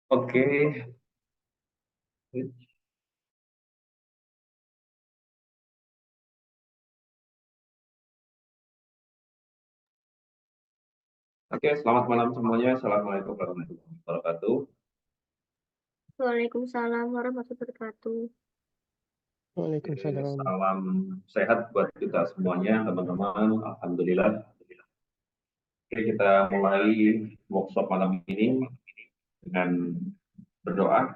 Oke, oke, selamat malam semuanya. Assalamualaikum warahmatullahi wabarakatuh. Waalaikumsalam warahmatullahi wabarakatuh. Oke, Waalaikumsalam. salam sehat buat kita semuanya, teman-teman. Alhamdulillah. Oke, kita mulai workshop malam ini dengan berdoa.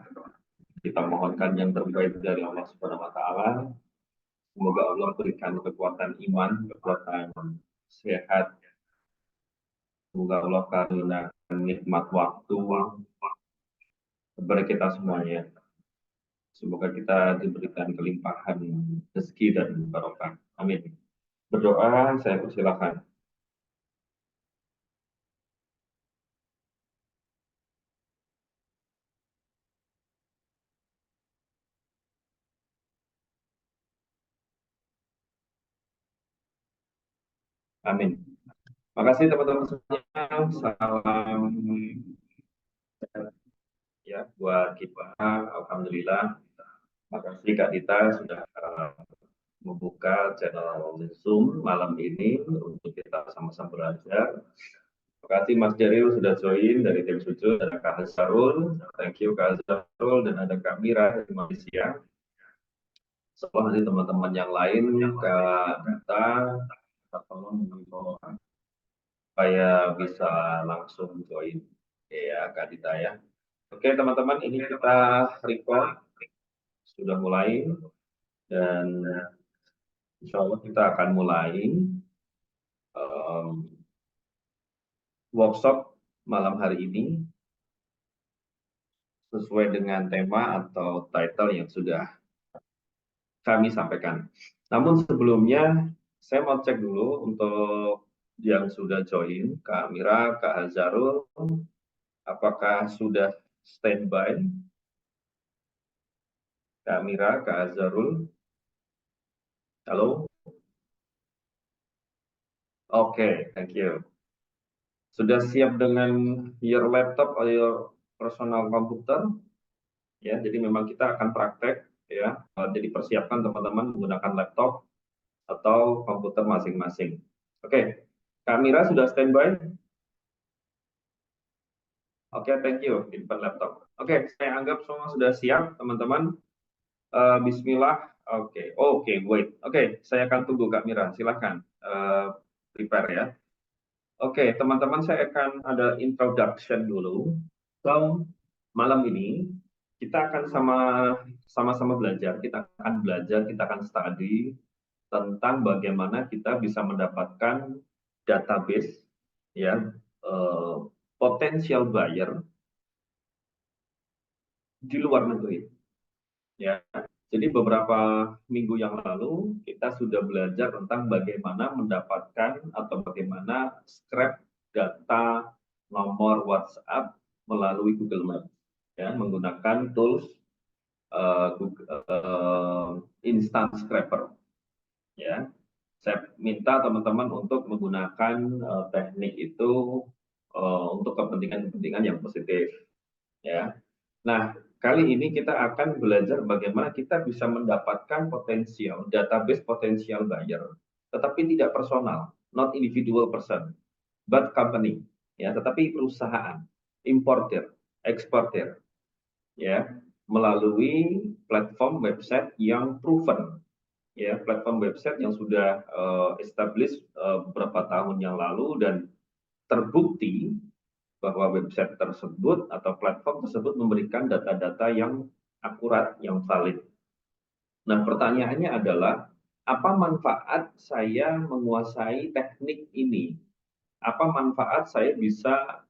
Kita mohonkan yang terbaik dari Allah Subhanahu wa Ta'ala. Semoga Allah berikan kekuatan iman, kekuatan sehat. Semoga Allah karuniakan nikmat waktu kepada kita semuanya. Semoga kita diberikan kelimpahan rezeki dan barokah. Amin. Berdoa, saya persilakan. Amin. Makasih teman-teman semuanya. Salam ya buat kita. Alhamdulillah. Makasih Kak Dita sudah membuka channel Zoom malam ini untuk kita sama-sama belajar. Terima kasih Mas Jaril sudah join dari tim Sujud, ada Kak Hasarul, thank you Kak Hasarul, dan ada Kak Mira dari Malaysia. Setelah nanti teman-teman yang lain, Kak Dita, kita tolong menginfokan supaya bisa langsung join. Ya, Kak Dita ya. Oke teman-teman, ini kita record, sudah mulai, dan insya Allah kita akan mulai workshop malam hari ini sesuai dengan tema atau title yang sudah kami sampaikan. Namun sebelumnya, saya mau cek dulu untuk yang sudah join, Kak Mira, Kak Hazarul, apakah sudah standby? Kak Mira, Kak Hazarul, halo? Oke, thank you. Sudah siap dengan your laptop or your personal computer? Ya, jadi memang kita akan praktek ya. Jadi persiapkan teman-teman menggunakan laptop atau komputer masing-masing. Oke, Kak Mira sudah standby? Oke, thank you. Di depan laptop. Oke, saya anggap semua sudah siap, teman-teman. Bismillah. Oke, wait. Oke, saya akan tunggu Kak Mira. Silahkan prepare ya. Oke, teman-teman, saya akan ada introduction dulu. So, malam ini kita akan sama-sama belajar. Kita akan study tentang bagaimana kita bisa mendapatkan database ya potensial buyer di luar negeri. Ya, jadi beberapa minggu yang lalu kita sudah belajar tentang bagaimana mendapatkan atau bagaimana scrap data nomor WhatsApp melalui Google Maps, ya, menggunakan tools Instant Scraper. Ya, saya minta teman-teman untuk menggunakan teknik itu untuk kepentingan-kepentingan yang positif. Ya, nah, kali ini kita akan belajar bagaimana kita bisa mendapatkan potensial, database potensial buyer, tetapi tidak personal, not individual person, but company, ya, tetapi perusahaan, importer, eksportir, ya, melalui platform website yang proven, ya, platform website yang sudah established beberapa tahun yang lalu dan terbukti bahwa website tersebut atau platform tersebut memberikan data-data yang akurat, yang valid. Nah, pertanyaannya adalah, apa manfaat saya menguasai teknik ini? Apa manfaat saya bisa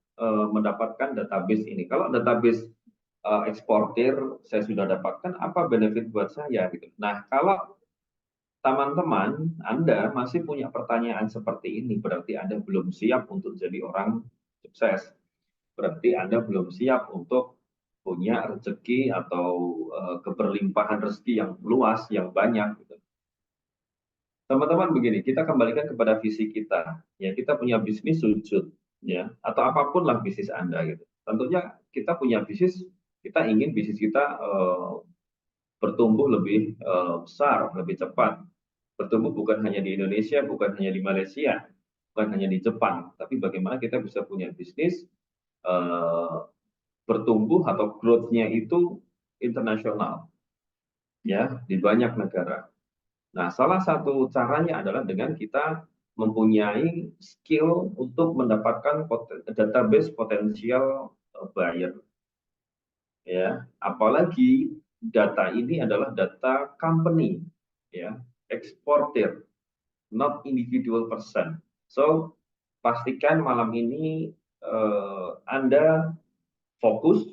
mendapatkan database ini? Kalau database eksportir saya sudah dapatkan, apa benefit buat saya? Gitu. Nah, kalau teman-teman Anda masih punya pertanyaan seperti ini, berarti Anda belum siap untuk jadi orang sukses. Berarti Anda belum siap untuk punya rezeki atau keberlimpahan rezeki yang luas, yang banyak. Gitu. Teman-teman begini, kita kembalikan kepada visi kita. Ya, kita punya bisnis sujud, ya, atau apapun lah bisnis Anda. Gitu. Tentunya kita punya bisnis, kita ingin bisnis kita bertumbuh lebih besar, lebih cepat. Bertumbuh bukan hanya di Indonesia, bukan hanya di Malaysia, bukan hanya di Jepang, tapi bagaimana kita bisa punya bisnis eh, bertumbuh atau growth-nya itu internasional, ya, di banyak negara. Nah, salah satu caranya adalah dengan kita mempunyai skill untuk mendapatkan database potensial buyer, ya. Apalagi data ini adalah data company, ya, eksportir, not individual person. So, pastikan malam ini Anda fokus,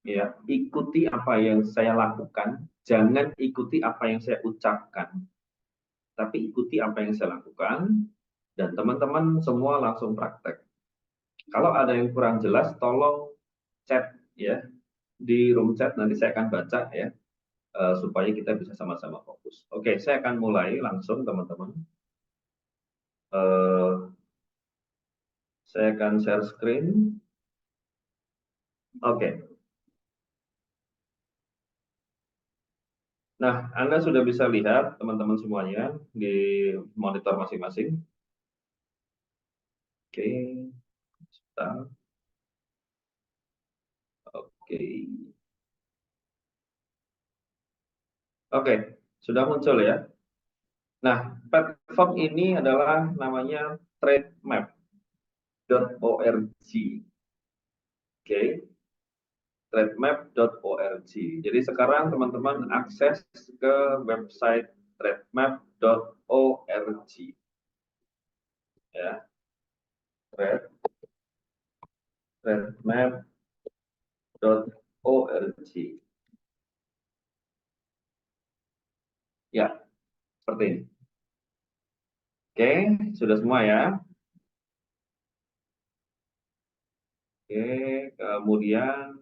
ya, ikuti apa yang saya lakukan, jangan ikuti apa yang saya ucapkan, tapi ikuti apa yang saya lakukan, dan teman-teman semua langsung praktek. Kalau ada yang kurang jelas, tolong chat, ya, di room chat, nanti saya akan baca, ya, supaya kita bisa sama-sama fokus. Oke, saya akan mulai langsung, teman-teman. Saya akan share screen. Oke. Nah, Anda sudah bisa lihat, teman-teman semuanya, di monitor masing-masing. Oke, sebentar. Oke. Oke, sudah muncul ya. Nah, platform ini adalah namanya trademap.org. Oke, trademap.org. Jadi sekarang teman-teman akses ke website trademap.org. Ya, trademap.org. Ya, seperti ini. Oke, sudah semua ya. Oke, kemudian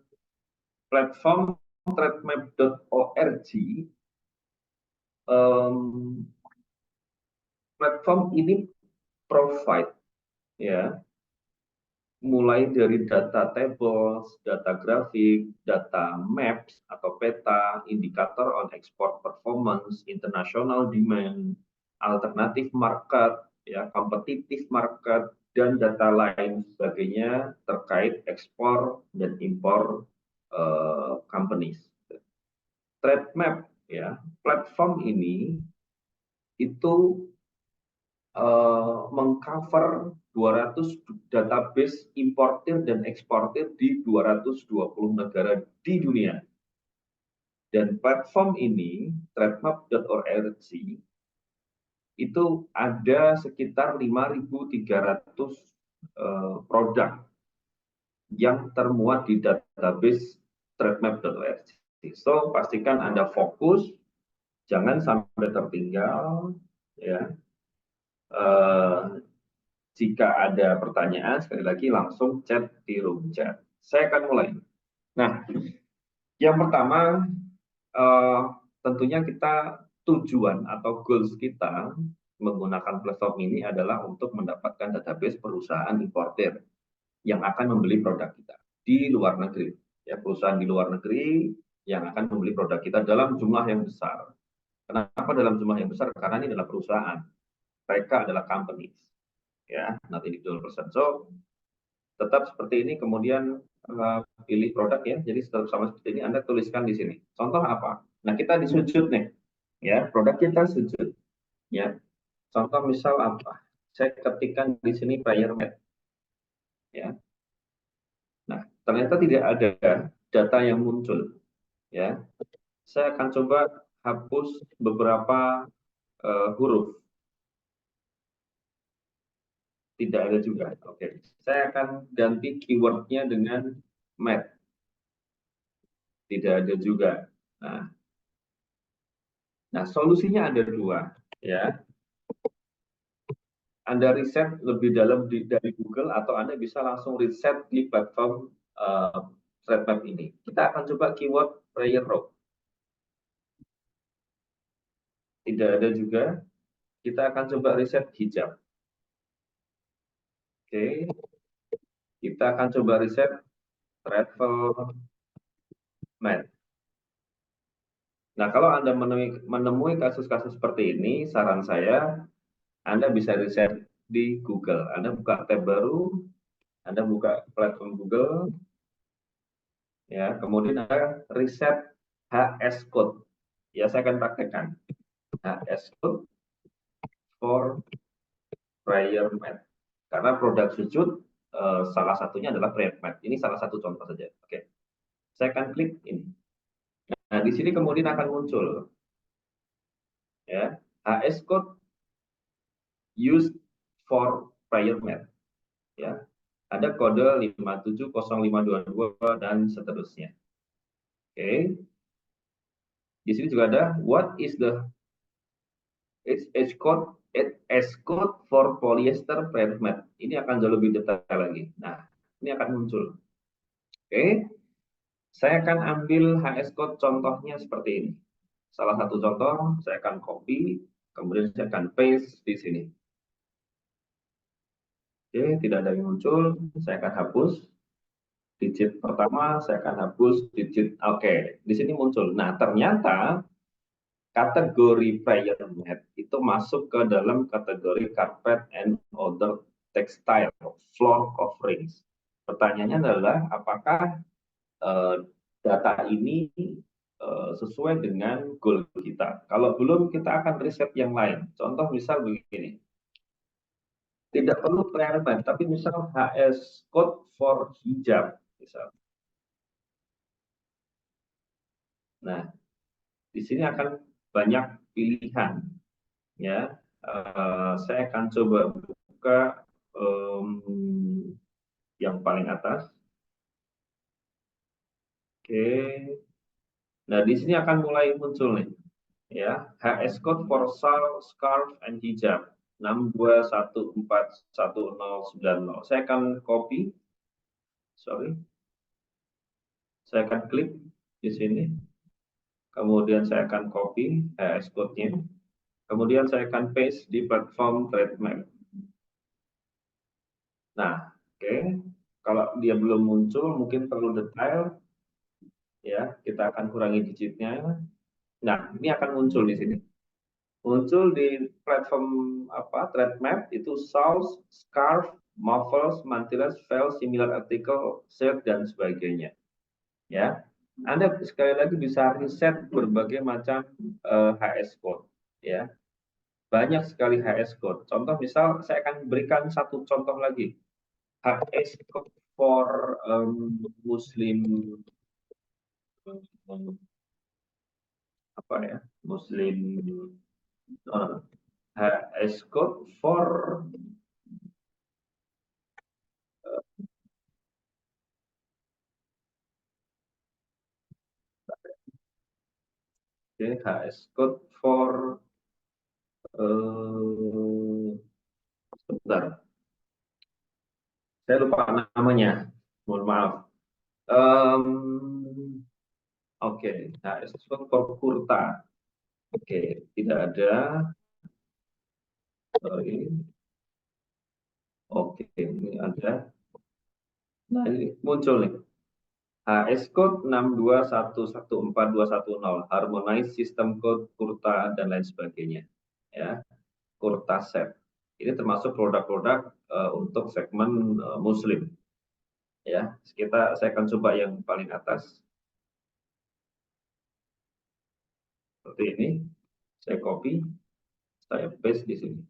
platform trademap.org, platform ini provide, ya, mulai dari data tables, data grafik, data maps atau peta, indikator on export performance, international demand, alternative market, ya, competitive market, dan data lain sebagainya terkait ekspor dan impor companies. Trade map, ya, platform ini itu mengcover 200 database importir dan eksportir di 220 negara di dunia. Dan platform ini, trademap.org, itu ada sekitar 5.300 produk yang termuat di database trademap.org. So, pastikan Anda fokus, jangan sampai tertinggal, ya. Jika ada pertanyaan, sekali lagi langsung chat di room chat. Saya akan mulai. Nah, yang pertama, tentunya kita tujuan atau goals kita menggunakan platform ini adalah untuk mendapatkan database perusahaan importer yang akan membeli produk kita di luar negeri. Ya, perusahaan di luar negeri yang akan membeli produk kita dalam jumlah yang besar. Kenapa dalam jumlah yang besar? Karena ini adalah perusahaan. Mereka adalah companies, ya, not individual person. So, tetap seperti ini, kemudian pilih produk, ya. Jadi tetap sama seperti ini, Anda tuliskan di sini. Contoh apa? Nah, kita di sujud nih, ya, produk kita sujud, ya. Contoh misal apa? Saya ketikkan di sini prayer mat, ya. Nah, ternyata tidak ada data yang muncul, ya. Saya akan coba hapus beberapa huruf. Tidak ada juga. Oke, saya akan ganti keywordnya dengan mat. Tidak ada juga. Nah, solusinya ada dua, ya. Anda riset lebih dalam dari Google, atau Anda bisa langsung riset di platform Trademap ini. Kita akan coba keyword prayer rope. Tidak ada juga. Kita akan coba riset hijab. Oke. Kita akan coba riset travel mat. Nah, kalau Anda menemui kasus-kasus seperti ini, saran saya, Anda bisa riset di Google. Anda buka tab baru, Anda buka platform Google, ya, kemudian Anda riset HS code. Ya, saya akan praktekkan. HS code for prayer mat. Karena produk sujud, salah satunya adalah prayer mat. Ini salah satu contoh saja. Oke, saya akan klik ini. Nah, di sini kemudian akan muncul, ya, HS code used for prayer mat, ya. Ada kode 570522 dan seterusnya. Oke. Di sini juga ada what is the HS code for polyester prayer mat. Ini akan jauh lebih detail lagi. Nah, ini akan muncul. Oke. Saya akan ambil HS code contohnya seperti ini. Salah satu contoh, saya akan copy, kemudian saya akan paste di sini. Oke, tidak ada yang muncul, saya akan hapus. Digit pertama, saya akan hapus digit, oke, di sini muncul. Nah, ternyata kategori prayer mat itu masuk ke dalam kategori carpet and other textile floor coverings. Pertanyaannya adalah, apakah data ini sesuai dengan goal kita? Kalau belum, kita akan riset yang lain. Contoh misal begini. Tidak perlu prayer mat, tapi misal HS code for hijab, misal. Nah, di sini akan banyak pilihan, ya. Saya akan coba buka yang paling atas. Oke. Nah, di sini akan mulai muncul nih, ya. HS code for shawl, scarf, and hijab 62141090. Saya akan copy, saya akan klik di sini. Kemudian saya akan copy HS code-nya. Kemudian saya akan paste di platform TradeMap. Nah, oke. Kalau dia belum muncul, mungkin perlu detail. Ya, kita akan kurangi digitnya. Nah, ini akan muncul di sini. Muncul di platform TradeMap itu shawls, scarf, mufflers, mantillas, veils, similar article, shirt, dan sebagainya. Ya, Anda sekali lagi bisa riset berbagai macam HS code. Ya, banyak sekali HS code. Contoh misal, saya akan berikan satu contoh lagi. HS code for Muslim, apa ya? Muslim HS code for HS code for sebentar, saya lupa namanya, mohon maaf. Oke, HS code for kurta. Oke, tidak ada. Sorry. Oke, ini ada. Nah, ini muncul nih. HS code 62114210, harmonize system code kurta dan lain sebagainya. Ya, kurta set. Ini termasuk produk-produk untuk segmen muslim. Ya, saya akan coba yang paling atas. Seperti ini. Saya copy, saya paste di sini.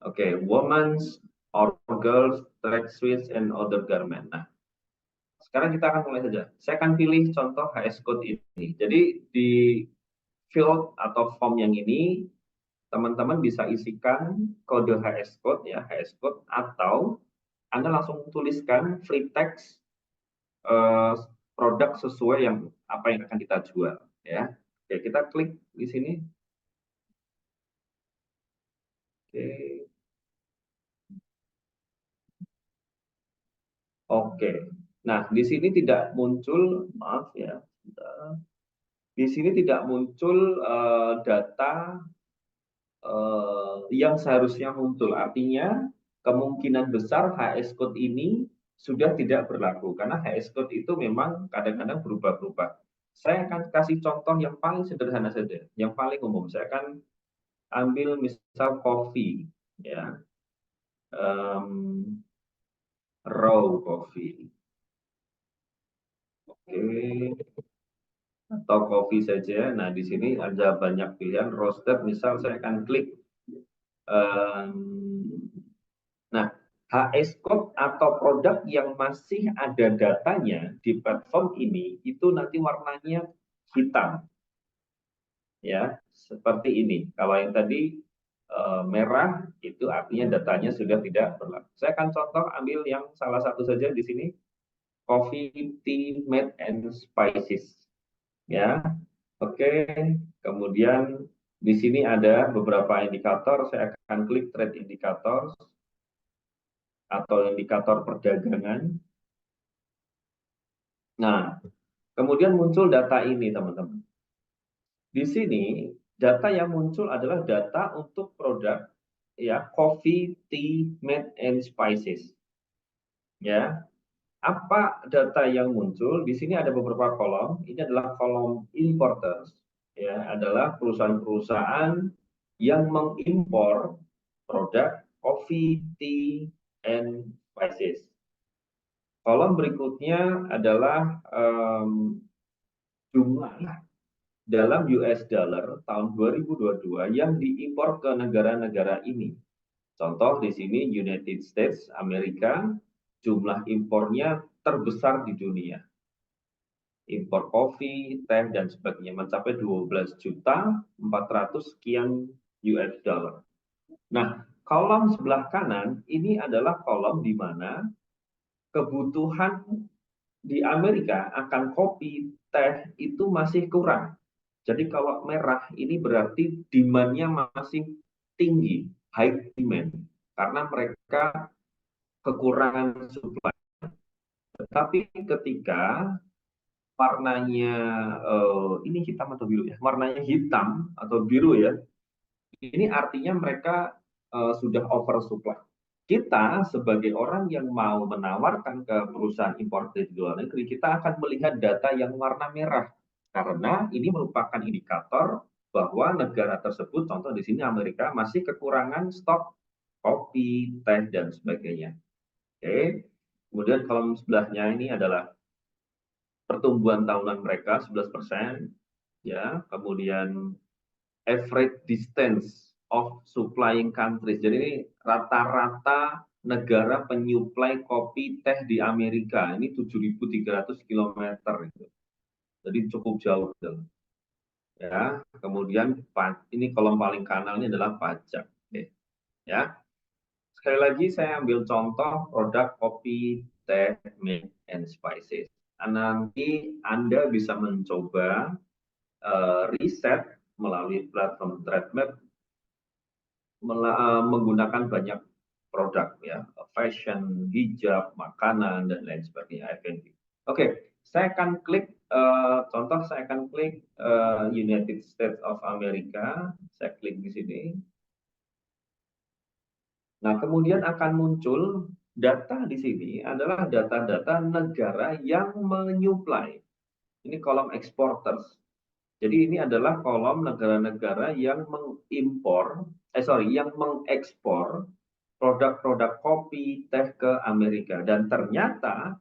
Oke, women's or girls track suits and other garment. Nah, sekarang kita akan mulai saja. Saya akan pilih contoh HS code ini. Jadi di field atau form yang ini, teman-teman bisa isikan kode HS code, ya, HS code, atau Anda langsung tuliskan free text produk sesuai yang apa yang akan kita jual, ya. Oke, kita klik di sini. Oke. Nah, di sini tidak muncul, maaf ya, di sini tidak muncul data yang seharusnya muncul. Artinya kemungkinan besar HS code ini sudah tidak berlaku karena HS code itu memang kadang-kadang berubah-ubah. Saya akan kasih contoh yang paling sederhana saja, yang paling umum. Saya akan ambil misal coffee, ya, raw coffee, oke, atau coffee saja. Nah, di sini ada banyak pilihan roasted. Misal saya akan klik. Nah, HS code atau produk yang masih ada datanya di platform ini itu nanti warnanya hitam, ya, seperti ini. Kalau yang tadi merah itu artinya datanya sudah tidak berlaku. Saya akan contoh ambil yang salah satu saja di sini, coffee, tea, made and spices, ya. Oke, kemudian di sini ada beberapa indikator. Saya akan klik trade indikator atau indikator perdagangan. Nah, kemudian muncul data ini, teman-teman. Di sini data yang muncul adalah data untuk produk, ya, coffee, tea, made and spices. Ya, apa data yang muncul? Di sini ada beberapa kolom. Ini adalah kolom importers, ya, adalah perusahaan-perusahaan yang mengimpor produk coffee, tea, and spices. Kolom berikutnya adalah jumlah dalam US dollar tahun 2022 yang diimpor ke negara-negara ini. Contoh di sini United States Amerika, jumlah impornya terbesar di dunia. Impor kopi, teh, dan sebagainya mencapai 12.400 sekian US dollar. Nah, kolom sebelah kanan ini adalah kolom di mana kebutuhan di Amerika akan kopi, teh itu masih kurang. Jadi kalau merah ini berarti demand-nya masih tinggi, high demand. Karena mereka kekurangan supply. Tetapi ketika warnanya ini hitam atau biru ya, warnanya hitam atau biru ya, ini artinya mereka sudah oversupply. Kita sebagai orang yang mau menawarkan ke perusahaan importer di luar negeri, kita akan melihat data yang warna merah karena ini merupakan indikator bahwa negara tersebut, contoh di sini Amerika, masih kekurangan stok kopi, teh, dan sebagainya. Oke. Kemudian kolom sebelahnya ini adalah pertumbuhan tahunan mereka 11%, ya. Kemudian average distance of supplying countries. Jadi ini rata-rata negara penyuplai kopi teh di Amerika ini 7.300 kilometer itu. Jadi cukup jauh gitu. Ya, kemudian ini kolom paling kanan ini adalah pajak. Oke. Ya. Sekali lagi saya ambil contoh produk kopi, teh, milk, and spices. Nanti Anda bisa mencoba riset melalui platform TradeMap menggunakan banyak produk, ya, fashion, hijab, makanan, dan lain sebagainya, F&B. Oke, saya akan klik contoh, saya akan klik United States of America, saya klik di sini. Nah, kemudian akan muncul data di sini adalah data-data negara yang menyuplai. Ini kolom exporters. Jadi ini adalah kolom negara-negara yang yang mengekspor produk-produk kopi, teh ke Amerika. Dan ternyata,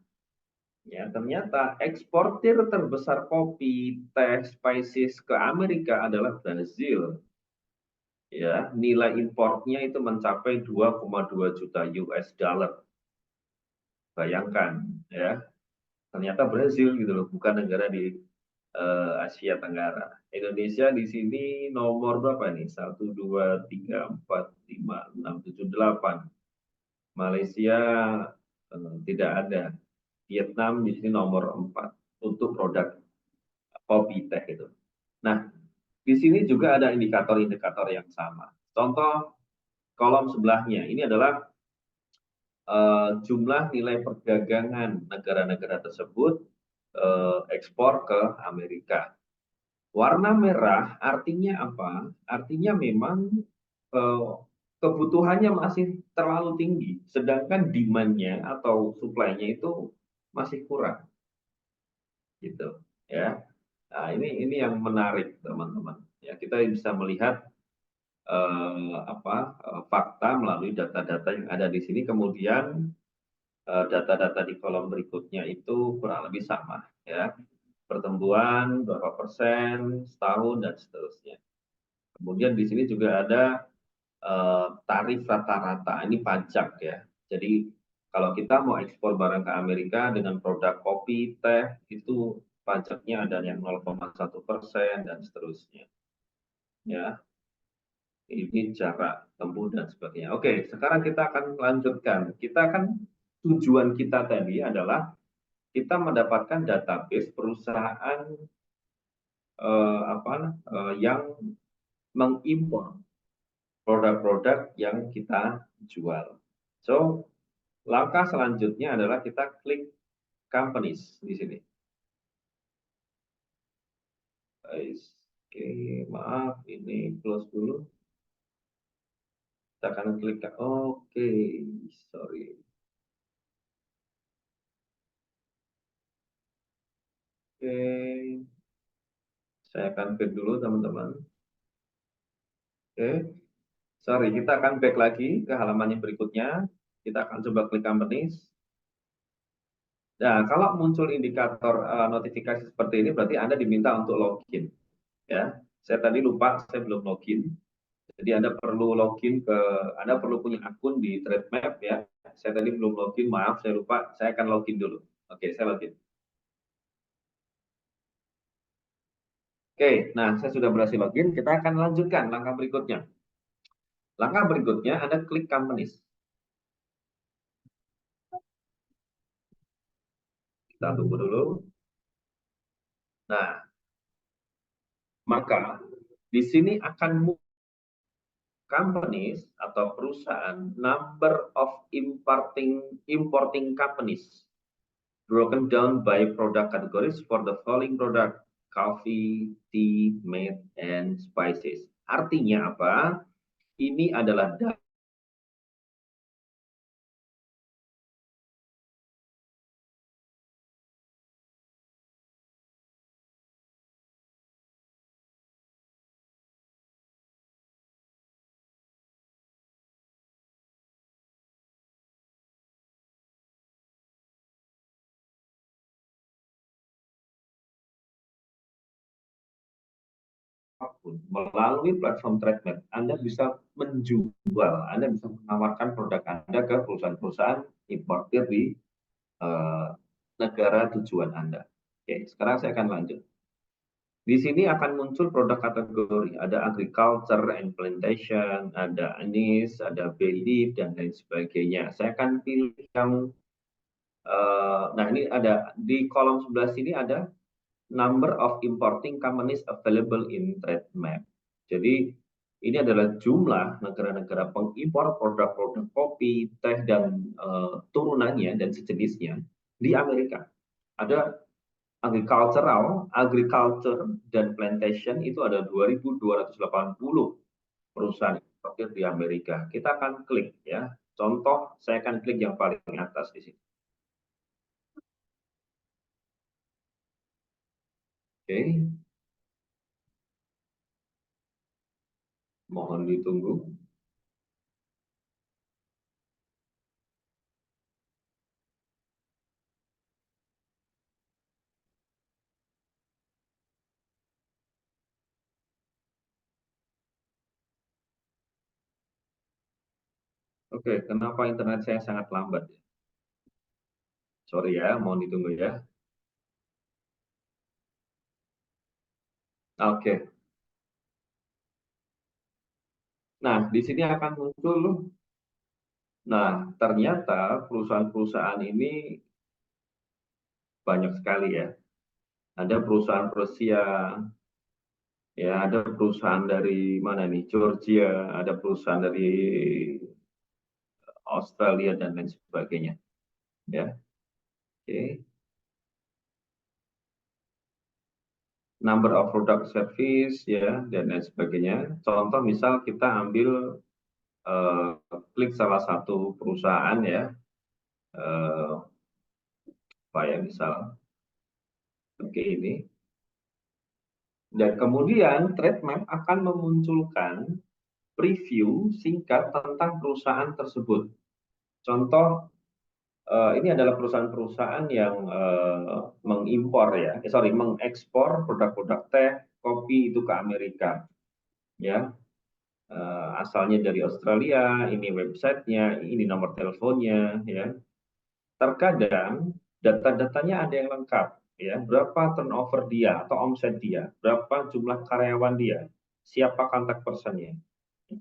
ya, ternyata eksportir terbesar kopi, teh, spices ke Amerika adalah Brazil. Ya, nilai importnya itu mencapai 2,2 juta US dollar. Bayangkan, ya, ternyata Brazil gitu loh, bukan negara di Asia Tenggara. Indonesia di sini nomor berapa nih? 1, 2, 3, 4, 5, 6, 7, 8. Malaysia tidak ada. Vietnam di sini nomor 4 untuk produk kopi teh itu. Nah, di sini juga ada indikator-indikator yang sama. Contoh kolom sebelahnya ini adalah jumlah nilai perdagangan negara-negara tersebut ekspor ke Amerika. Warna merah artinya apa? Artinya memang kebutuhannya masih terlalu tinggi, sedangkan demand-nya atau supply-nya itu masih kurang, gitu ya. Nah, ini yang menarik teman-teman. Ya, kita bisa melihat fakta melalui data-data yang ada di sini. Kemudian data-data di kolom berikutnya itu kurang lebih sama, ya. Pertumbuhan berapa persen setahun dan seterusnya. Kemudian di sini juga ada tarif rata-rata, ini pajak ya. Jadi kalau kita mau ekspor barang ke Amerika dengan produk kopi, teh, itu pajaknya ada yang 0,1% dan seterusnya. Ya, ini jarak tempuh dan sebagainya. Oke, sekarang kita akan lanjutkan. Kita akan tujuan kita tadi adalah kita mendapatkan database perusahaan yang mengimpor produk-produk yang kita jual. So, langkah selanjutnya adalah kita klik companies di sini. Oke, maaf, ini close dulu. Kita akan klik, oke, sorry. Oke, saya akan back dulu teman-teman. Oke, sorry, kita akan back lagi ke halaman yang berikutnya. Kita akan coba klik companies. Nah, kalau muncul indikator notifikasi seperti ini, berarti Anda diminta untuk login. Ya, saya tadi lupa, saya belum login. Jadi Anda perlu punya akun di Trademap ya. Saya tadi belum login, maaf, saya lupa. Saya akan login dulu. Oke, saya login. Oke, nah saya sudah berhasil login. Kita akan lanjutkan langkah berikutnya. Langkah berikutnya Anda klik companies. Kita tunggu dulu. Nah, maka di sini akan companies atau perusahaan number of importing companies broken down by product categories for the following product: coffee, tea, meat, and spices. Artinya apa? Ini adalah melalui platform Trademap, Anda bisa menjual, Anda bisa menawarkan produk Anda ke perusahaan-perusahaan importir di negara tujuan Anda. Oke, sekarang saya akan lanjut. Di sini akan muncul produk kategori, ada agriculture and plantation, ada anis, ada bay leaf, dan lain sebagainya. Saya akan pilih yang, nah ini ada di kolom sebelah sini ada number of importing companies available in Trademap. Jadi ini adalah jumlah negara-negara pengimpor produk-produk kopi, teh, dan turunannya dan sejenisnya di Amerika. Ada agriculture dan plantation itu ada 2.280 perusahaan importir di Amerika. Kita akan klik ya. Contoh, saya akan klik yang paling atas di sini. Oke. Mohon ditunggu. Oke, kenapa internet saya sangat lambat? Sorry ya, mohon ditunggu ya. Oke. Nah, di sini akan muncul, nah ternyata perusahaan-perusahaan ini banyak sekali ya. Ada perusahaan Rusia, ya ada perusahaan dari mana nih, Georgia, ada perusahaan dari Australia dan lain sebagainya. Ya, oke. Number of product service ya dan lain sebagainya. Contoh misal kita ambil klik salah satu perusahaan ya, apa ya misal, oke ini, dan kemudian trade map akan memunculkan preview singkat tentang perusahaan tersebut. Contoh, ini adalah perusahaan-perusahaan yang mengimpor ya, mengekspor produk-produk teh, kopi itu ke Amerika, ya. Asalnya dari Australia, ini websitenya, ini nomor teleponnya, ya. Terkadang data-datanya ada yang lengkap, ya. Berapa turnover dia atau omset dia, berapa jumlah karyawan dia, siapa kontak personnya.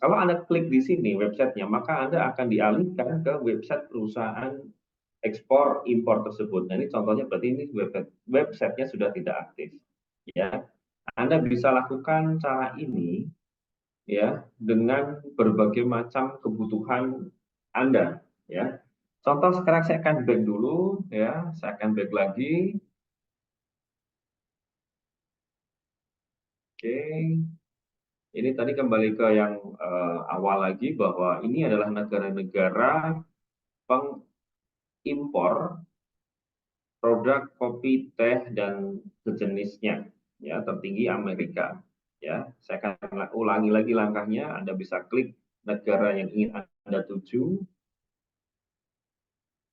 Kalau Anda klik di sini websitenya, maka Anda akan dialihkan ke website perusahaan ekspor impor tersebut. Nah, ini contohnya berarti ini websitenya sudah tidak aktif. Ya, Anda bisa lakukan cara ini ya dengan berbagai macam kebutuhan Anda. Ya, contoh sekarang saya akan back dulu ya, saya akan back lagi. Oke, ini tadi kembali ke yang awal lagi bahwa ini adalah negara-negara pengimpor produk kopi, teh, dan sejenisnya, ya tertinggi Amerika. Ya, saya akan ulangi lagi langkahnya. Anda bisa klik negara yang ingin Anda tuju.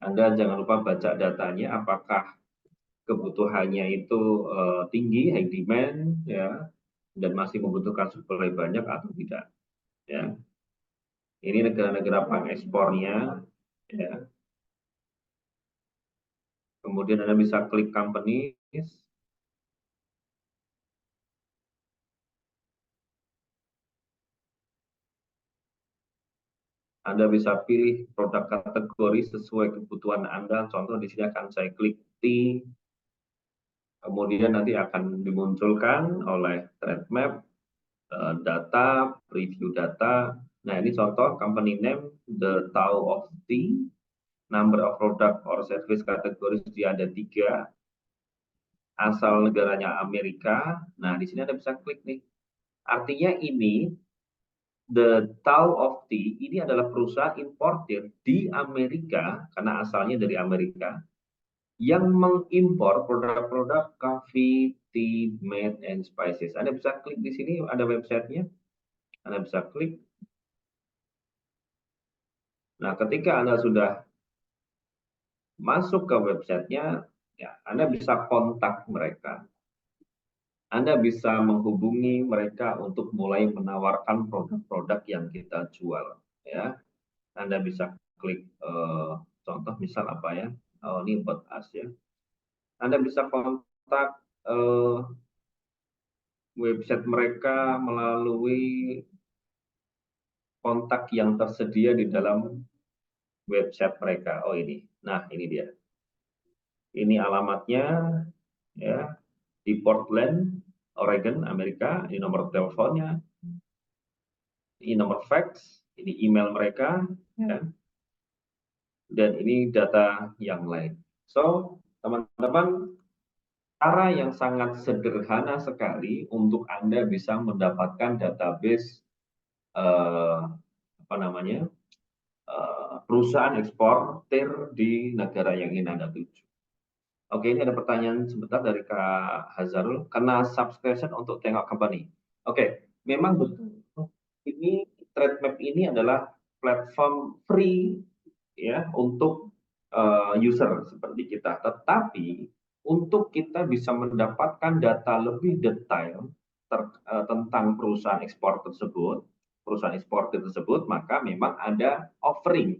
Anda jangan lupa baca datanya, apakah kebutuhannya itu tinggi, high demand, ya, dan masih membutuhkan suplai banyak atau tidak. Ya, ini negara-negara pengekspornya. Ya. Kemudian Anda bisa klik companies. Anda bisa pilih produk kategori sesuai kebutuhan Anda. Contoh di sini akan saya klik tea. Kemudian nanti akan dimunculkan oleh trade map, data, preview data. Nah, ini contoh company name, the Tao of Tea, number of product or service kategori dia ada 3, asal negaranya Amerika. Nah, di sini Anda bisa klik nih. Artinya ini The Tao of Tea ini adalah perusahaan importir di Amerika karena asalnya dari Amerika yang mengimpor produk-produk coffee, tea, meat, and spices. Anda bisa klik di sini ada websitenya. Anda bisa klik. Nah, ketika Anda sudah masuk ke websitenya, ya Anda bisa kontak mereka. Anda bisa menghubungi mereka untuk mulai menawarkan produk-produk yang kita jual. Ya, Anda bisa klik contoh misal apa ya? Oh, ini buat us ya. Anda bisa kontak website mereka melalui kontak yang tersedia di dalam website mereka. Oh ini, nah ini dia. Ini alamatnya ya di Portland, Oregon, Amerika. Ini nomor teleponnya, ini nomor fax, ini email mereka, ya. Dan ini data yang lain. So teman-teman, cara yang sangat sederhana sekali untuk Anda bisa mendapatkan database apa namanya perusahaan eksportir di negara yang ingin Anda tuju. Oke, ini ada pertanyaan sebentar dari Kak Hazarul. Kena subscription untuk tengok company. Oke, memang betul. Ini Trade Map ini adalah platform free ya untuk user seperti kita. Tetapi untuk kita bisa mendapatkan data lebih detail tentang perusahaan ekspor tersebut, perusahaan eksportir tersebut, maka memang ada offering,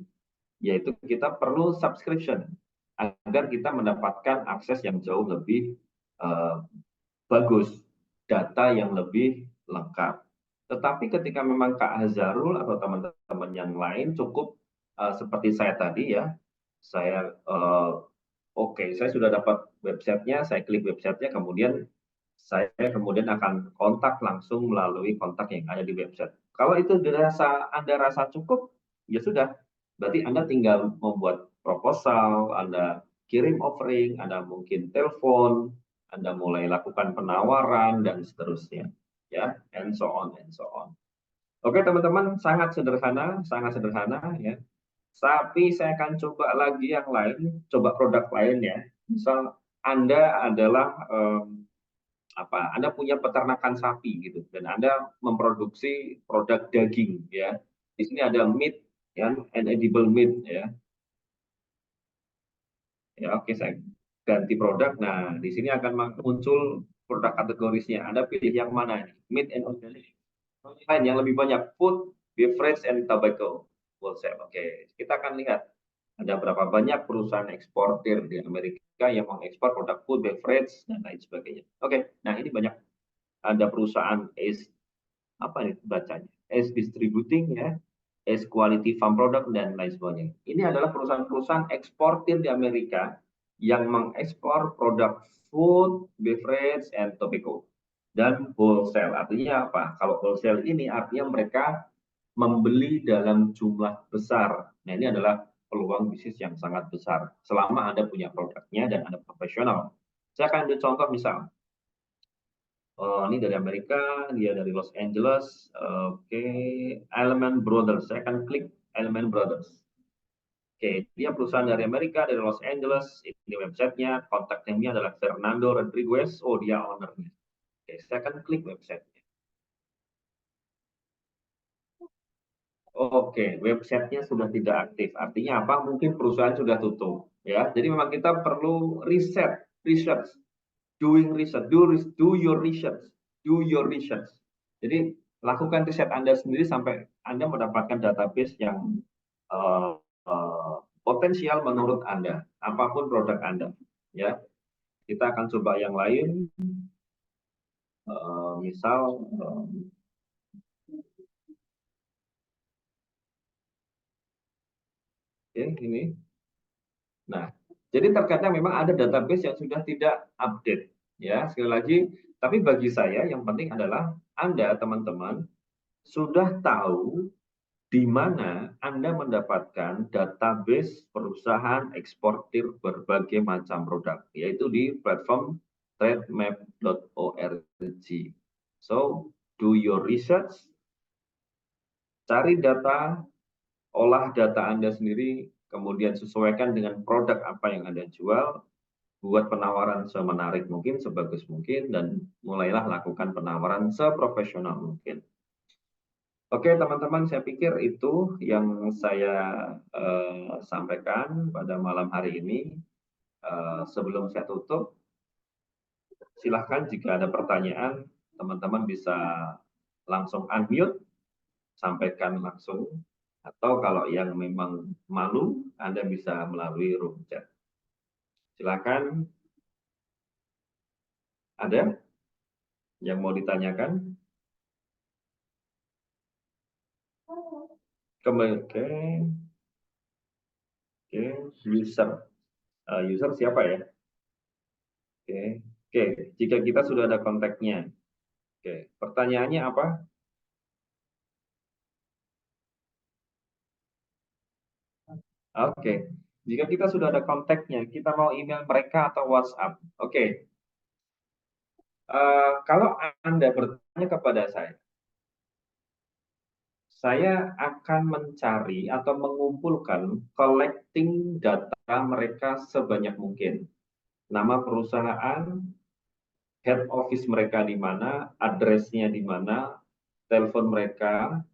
yaitu kita perlu subscription agar kita mendapatkan akses yang jauh lebih bagus, data yang lebih lengkap. Tetapi ketika memang Kak Hazarul atau teman-teman yang lain cukup seperti saya tadi ya, saya oke, saya sudah dapat websitenya, saya klik websitenya, kemudian saya kemudian akan kontak langsung melalui kontak yang ada di website. Kalau itu Anda rasa cukup, ya sudah. Berarti Anda tinggal membuat proposal, Anda kirim offering, Anda mungkin telepon, Anda mulai lakukan penawaran dan seterusnya. Ya, and so on and so on. Oke teman-teman, sangat sederhana ya. Tapi saya akan coba lagi yang lain, coba produk lain ya. Misal Anda adalah Anda punya peternakan sapi gitu dan Anda memproduksi produk daging ya. Di sini ada meat ya, and edible meat ya. Ya, oke saya ganti produk. Nah, di sini akan muncul produk kategorisnya. Anda pilih yang mana? Meat and organic. Yang lebih banyak food, beverage and tobacco. Wholesale. Oke, kita akan lihat ada berapa banyak perusahaan eksportir di Amerika yang mengekspor produk food, beverage dan lain sebagainya. Oke, nah ini banyak ada perusahaan apa nih bacanya? Distributing ya, Quality Farm Product dan lain sebagainya. Ini adalah perusahaan-perusahaan eksportir di Amerika yang mengekspor produk food, beverage, and tobacco. Dan wholesale, artinya apa? Kalau wholesale ini artinya mereka membeli dalam jumlah besar. Nah ini adalah peluang bisnis yang sangat besar. Selama Anda punya produknya dan Anda profesional. Saya akan ambil contoh misal, ini dari Amerika, dia dari Los Angeles. Oke, Element Brothers. Saya akan klik Element Brothers. Oke, dia perusahaan dari Amerika, dari Los Angeles. Ini websitenya, kontak name-nya adalah Fernando Rodriguez. Oh, dia ownernya. Oke, saya akan klik websitenya. Oke, websitenya sudah tidak aktif. Artinya apa? Mungkin perusahaan sudah tutup. Ya, jadi memang kita perlu research, doing research, do your research, do your research. Jadi lakukan riset Anda sendiri sampai Anda mendapatkan database yang uh, potensial menurut Anda, apapun produk Anda. Ya, kita akan coba yang lain. Misal, ini. Nah, jadi terkadang memang ada database yang sudah tidak update. Ya, sekali lagi, tapi bagi saya yang penting adalah Anda, teman-teman, sudah tahu di mana Anda mendapatkan database perusahaan eksportir berbagai macam produk, yaitu di platform trademap.org. So, do your research, cari data, olah data Anda sendiri, kemudian sesuaikan dengan produk apa yang Anda jual, buat penawaran semenarik mungkin, sebagus mungkin, dan mulailah lakukan penawaran seprofesional mungkin. Oke teman-teman, saya pikir itu yang saya sampaikan pada malam hari ini. Sebelum saya tutup, silahkan jika ada pertanyaan, teman-teman bisa langsung unmute, sampaikan langsung. Atau kalau yang memang malu, Anda bisa melalui room chat. Silakan, ada yang mau ditanyakan? Oke, user. User siapa ya? Oke, jika kita sudah ada kontaknya. Oke, pertanyaannya apa? Oke, jika kita sudah ada kontaknya, kita mau email mereka atau WhatsApp. Oke, kalau Anda bertanya kepada saya akan mencari atau mengumpulkan collecting data mereka sebanyak mungkin. Nama perusahaan, head office mereka di mana, address-nya di mana, telepon mereka,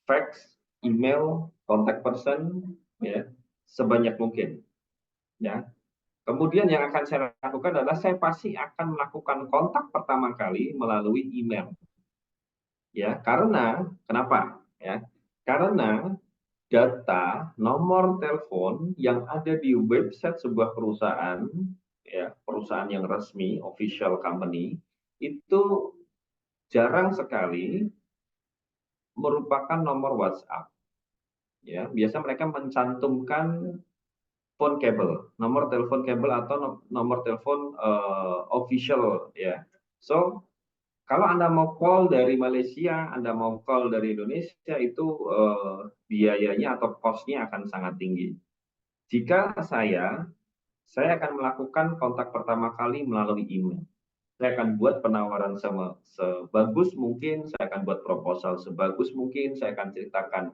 fax, email, contact person, ya, sebanyak mungkin. Ya. Kemudian yang akan saya lakukan adalah saya pasti akan melakukan kontak pertama kali melalui email. Ya, karena kenapa? Ya, karena data nomor telepon yang ada di website sebuah perusahaan, ya, perusahaan yang resmi, official company, itu jarang sekali merupakan nomor WhatsApp. Ya, biasa mereka mencantumkan phone cable, nomor telepon kabel atau nomor telepon official ya. So, kalau Anda mau call dari Malaysia, Anda mau call dari Indonesia itu biayanya atau cost-nya akan sangat tinggi. Jika saya akan melakukan kontak pertama kali melalui email. Saya akan buat penawaran sebagus mungkin, saya akan buat proposal sebagus mungkin, saya akan ceritakan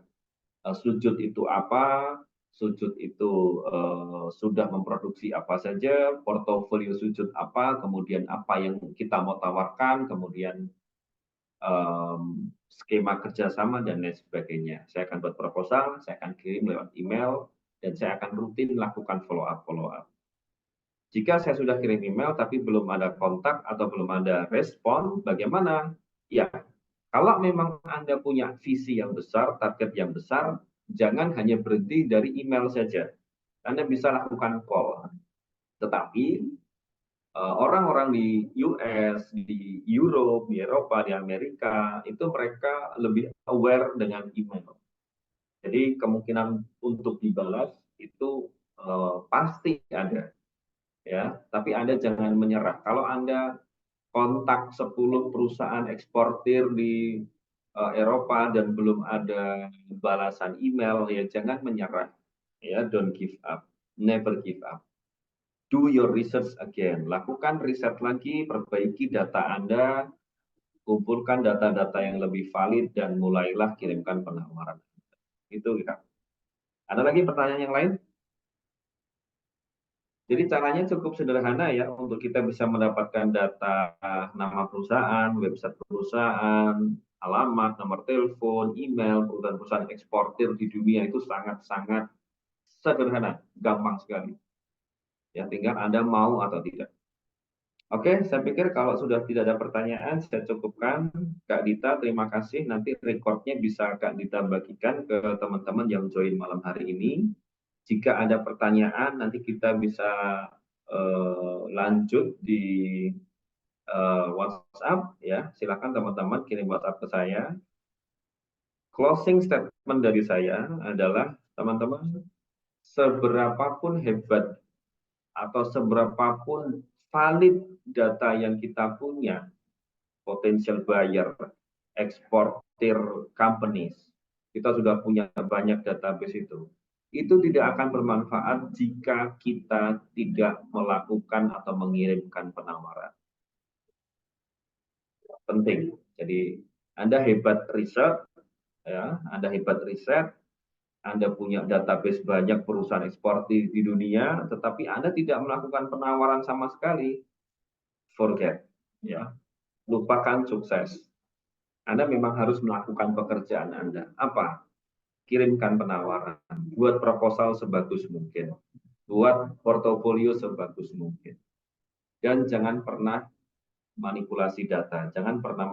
sujud itu apa, sujud itu sudah memproduksi apa saja, portofolio sujud apa, kemudian apa yang kita mau tawarkan, kemudian skema kerjasama dan lain sebagainya. Saya akan buat proposal, saya akan kirim lewat email, dan saya akan rutin lakukan follow up. Jika saya sudah kirim email tapi belum ada kontak atau belum ada respon, bagaimana? Ya, kalau memang Anda punya visi yang besar, target yang besar, jangan hanya berhenti dari email saja. Anda bisa lakukan call. Tetapi orang-orang di US, di Europe, di Eropa, di Amerika, itu mereka lebih aware dengan email. Jadi kemungkinan untuk dibalas itu pasti ada. Ya, tapi Anda jangan menyerah. Kalau Anda kontak 10 perusahaan eksportir di Eropa dan belum ada balasan email, ya jangan menyerah. Ya, don't give up, never give up. Do your research again. Lakukan riset lagi, perbaiki data Anda, kumpulkan data-data yang lebih valid dan mulailah kirimkan penawaran. Itu kita. Ada lagi pertanyaan yang lain? Jadi caranya cukup sederhana ya untuk kita bisa mendapatkan data nama perusahaan, website perusahaan, alamat, nomor telepon, email, perusahaan-perusahaan eksportir di dunia itu sangat-sangat sederhana, gampang sekali. Ya, tinggal Anda mau atau tidak. Oke, saya pikir kalau sudah tidak ada pertanyaan, saya cukupkan. Kak Dita, terima kasih. Nanti recordnya bisa Kak Dita bagikan ke teman-teman yang join malam hari ini. Jika ada pertanyaan, nanti kita bisa lanjut di WhatsApp. Ya, silakan teman-teman kirim WhatsApp ke saya. Closing statement dari saya adalah, teman-teman, seberapapun hebat atau seberapapun valid data yang kita punya, potential buyer, eksportir companies, kita sudah punya banyak database itu tidak akan bermanfaat jika kita tidak melakukan atau mengirimkan penawaran. Penting. Jadi Anda hebat riset, ya, Anda hebat riset, Anda punya database banyak perusahaan ekspor di dunia, tetapi Anda tidak melakukan penawaran sama sekali, forget, ya, lupakan sukses. Anda memang harus melakukan pekerjaan Anda. Apa? Kirimkan penawaran, buat proposal sebagus mungkin, buat portofolio sebagus mungkin, dan jangan pernah manipulasi data, jangan pernah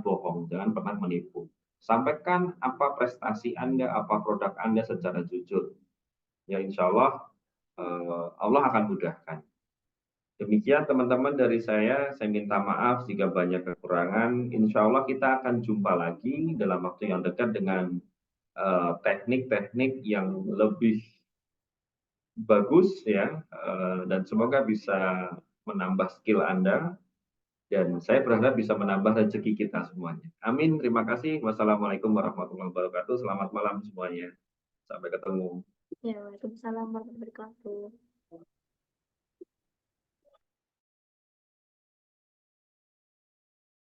bohong, jangan pernah menipu. Sampaikan apa prestasi Anda, apa produk Anda secara jujur. Ya, insya Allah Allah akan mudahkan. Demikian teman-teman dari saya minta maaf jika banyak kekurangan. Insya Allah kita akan jumpa lagi dalam waktu yang dekat dengan teknik-teknik yang lebih bagus ya, dan semoga bisa menambah skill Anda, dan saya berharap bisa menambah rezeki kita semuanya. Amin. Terima kasih. Wassalamualaikum warahmatullahi wabarakatuh. Selamat malam semuanya. Sampai ketemu. Ya, Waalaikumsalam warahmatullahi wabarakatuh.